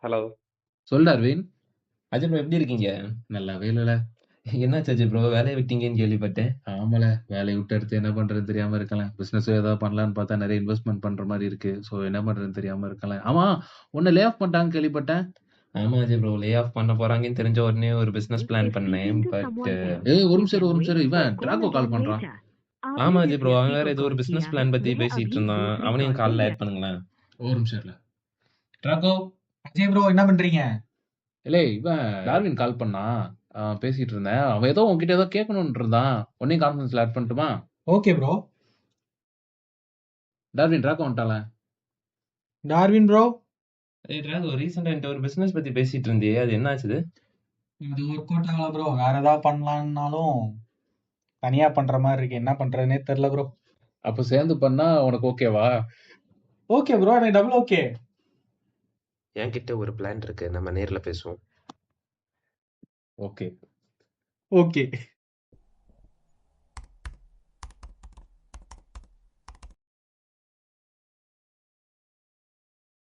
Hello. சொல்லு Aravind. Ajay bro எப்படி இருக்கீங்க? நல்லாவே இல்லல. என்னாச்சு அஜய் ப்ரோ, வேலையை விட்டீங்கன்னு கேள்விப்பட்டேன். ஆமால, வேலையை விட்டு எடுத்து என்ன பண்றதுன்னு தெரியாம இருக்கலாம். பிசினஸ் ஏதாவது பண்ணலான்னு பார்த்தா நிறைய இன்வெஸ்ட்மெண்ட் பண்ற மாதிரி இருக்கு. ஸோ என்ன பண்றதுன்னு தெரியாம இருக்கலாம். ஆமா, உன்னை லே ஆஃப் பண்ணிட்டாங்கன்னு கேள்விப்பட்டேன். ஆமா அஜய் ப்ரோ, லே ஆஃப் பண்ண போறாங்கன்னு தெரிஞ்ச உடனே ஒரு பிசினஸ் பிளான் பண்ணேன். பட் ஒரு நிமிஷம் இவன் டிராகோ கால் பண்றான். ஆமா அஜய் ப்ரோ, அவன் வேற ஏதோ ஒரு பிசினஸ் பிளான் பத்தி பேசிட்டு இருந்தான். அவனையும் கால்ல ஆட் பண்ணுங்களேன். ஒரு நிமிஷம் இல்ல. டிராகோ. அஜய் ப்ரோ என்ன பண்றீங்க? இல்லை, இவன் டார்வின் கால் பண்ணான். பேசிட்டு இருந்தேன். அவன் ஏதோ உன்கிட்ட ஏதோ கேட்கணும்னு இருந்தான். உன்னையும் கான்ஃபரன்ஸ்ல ஆட் பண்ணட்டுமா? Okay bro. டார்வின் டிராகோ வந்துட்டால. டார்வின் ப்ரோ, ஏய் டிராகோ, ரீசெண்டா என்கிட்ட ஒரு பிசினஸ் பத்தி பேசிட்டு இருந்தியே, அது என்ன ஆச்சுது? இது ஒர்க் அவுட் ஆகல ப்ரோ. வேற ஏதாவது பண்ணலாம்னாலும் தனியா பண்ற மாதிரி இருக்கு. என்ன பண்றதுனே தெரியல ப்ரோ. அப்ப சேர்ந்து பண்ணா உனக்கு ஓகேவா? ஓகே ப்ரோ, எனக்கு டபுள் ஓகே. என்கிட்ட ஒரு பிளான் இருக்கு, நம்ம நேர்ல பேசுவோம். ஓகே. ஓகே.